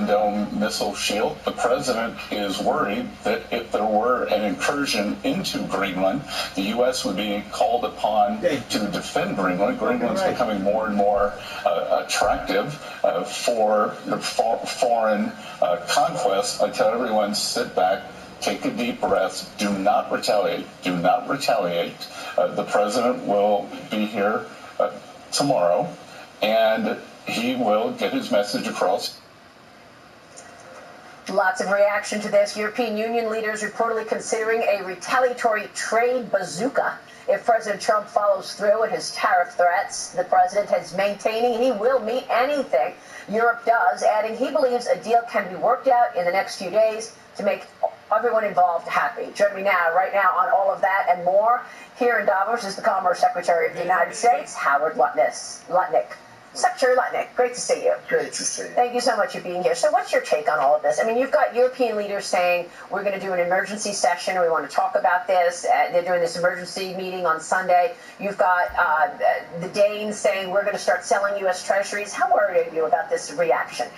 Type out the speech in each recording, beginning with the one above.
Iron Dome missile shield. The president is worried that if there were an incursion into Greenland, the U.S. would be called upon to defend Greenland. Greenland's becoming more and more attractive for the foreign conquest. I tell everyone, sit back, take a deep breath, do not retaliate, do not retaliate. The president will be here tomorrow, and he will get his message across. Lots of reaction to this. European Union leaders reportedly considering a retaliatory trade bazooka if President Trump follows through with his tariff threats. The president is maintaining he will meet anything Europe does, adding he believes a deal can be worked out in the next few days to make everyone involved happy. Join me right now on all of that and more. Here in Davos is the Commerce Secretary of the United States, Howard Lutnick. Secretary Lutnick, great to see you. Great to see you. Thank you so much for being here. So what's your take on all of this? I mean, you've got European leaders saying we're going to do an emergency session. We want to talk about this. They're doing this emergency meeting on Sunday. You've got the Danes saying we're going to start selling U.S. treasuries. How worried are you about this reaction?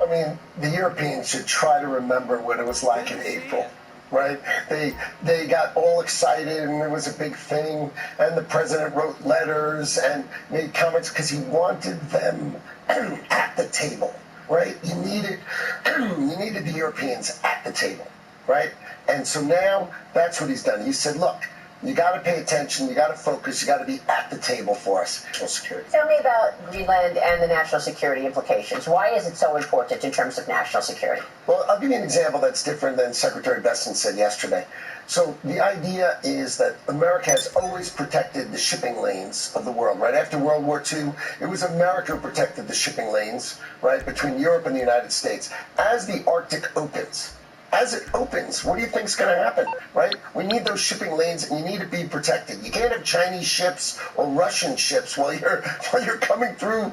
I mean, the Europeans should try to remember what it was like in April. Right? They got all excited and it was a big thing, and the president wrote letters and made comments because he wanted them at the table, right? You needed the Europeans at the table, right? And so now that's what he's done. He said, look, you got to pay attention, you got to focus, you got to be at the table for us. National security. Tell me about Greenland and the national security implications. Why is it so important in terms of national security? Well, I'll give you an example that's different than Secretary Besson said yesterday. So the idea is that America has always protected the shipping lanes of the world, right? After World War II, it was America who protected the shipping lanes, right, between Europe and the United States. As the Arctic opens, what do you think is going to happen, right? We need those shipping lanes, and you need to be protected. You can't have Chinese ships or Russian ships while you're coming through,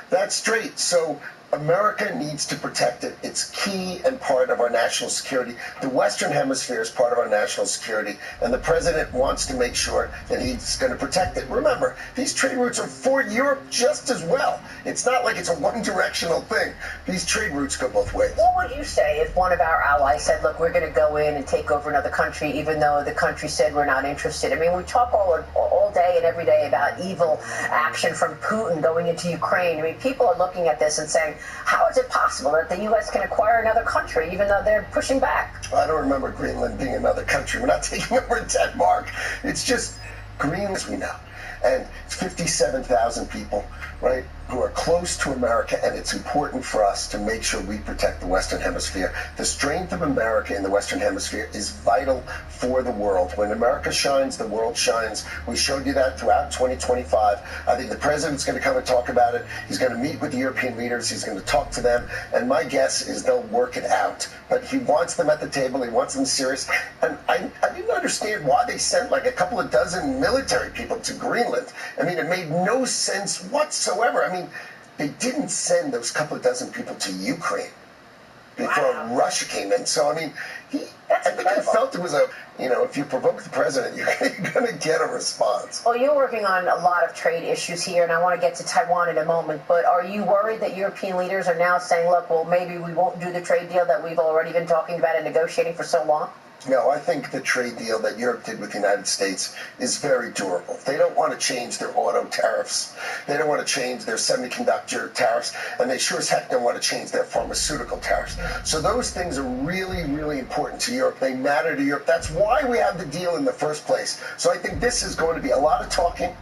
that strait. So America needs to protect it. It's key and part of our national security. The Western Hemisphere is part of our national security, and the president wants to make sure that he's going to protect it. Remember, these trade routes are for Europe just as well. It's not like it's a one-directional thing. These trade routes go both ways. What would you say if one of our allies said, look, we're going to go in and take over another country, even though the country said we're not interested? I mean, we talk all day and every day about evil action from Putin going into Ukraine. I mean, people are looking at this and saying, how is it possible that the U.S. can acquire another country, even though they're pushing back? I don't remember Greenland being another country. We're not taking over Denmark. It's just Greenland, as we know. And it's 57,000 people, right, who are close to America, and it's important for us to make sure we protect the Western Hemisphere. The strength of America in the Western Hemisphere is vital for the world. When America shines, the world shines. We showed you that throughout 2025. I think the president's going to come and talk about it. He's going to meet with the European leaders. He's going to talk to them, and my guess is they'll work it out. But he wants them at the table. He wants them serious. And I didn't understand why they sent like a couple of dozen military people to Greenland. I mean, it made no sense whatsoever. I mean, they didn't send those couple of dozen people to Ukraine before Russia came in. So, I mean, I think he felt it was if you provoke the president, you're going to get a response. Well, you're working on a lot of trade issues here, and I want to get to Taiwan in a moment, but are you worried that European leaders are now saying, look, well, maybe we won't do the trade deal that we've already been talking about and negotiating for so long? No, I think the trade deal that Europe did with the United States is very durable. They don't want to change their auto tariffs. They don't want to change their semiconductor tariffs, and they sure as heck don't want to change their pharmaceutical tariffs. So those things are really, really important to Europe. They matter to Europe. That's why we have the deal in the first place. So I think this is going to be a lot of talking,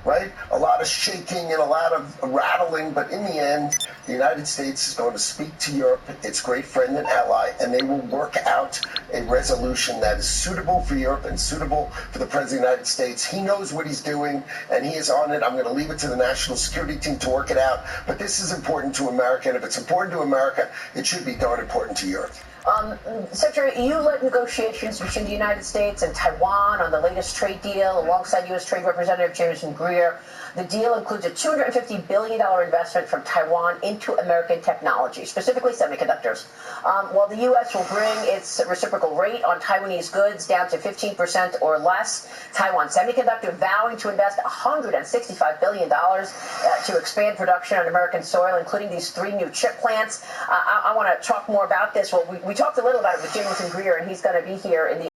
right? A lot of shaking and a lot of rattling, but in the end, the United States is going to speak to Europe, its great friend and ally, and they will work out a resolution that is suitable for Europe and suitable for the President of the United States. He knows what he's doing, and he is on it. I'm going to leave it to the national security team to work it out, but this is important to America, and if it's important to America, it should be darn important to Europe. Secretary, you led negotiations between the United States and Taiwan on the latest trade deal alongside U.S. Trade Representative Jameson Greer. The deal includes a $250 billion investment from Taiwan into American technology, specifically semiconductors. While the U.S. will bring its reciprocal rate on Taiwanese goods down to 15% or less, Taiwan Semiconductor vowing to invest $165 billion to expand production on American soil, including these 3 new chip plants. I want to talk more about this. Well, we talked a little about it with Jameson Greer, and he's going to be here in the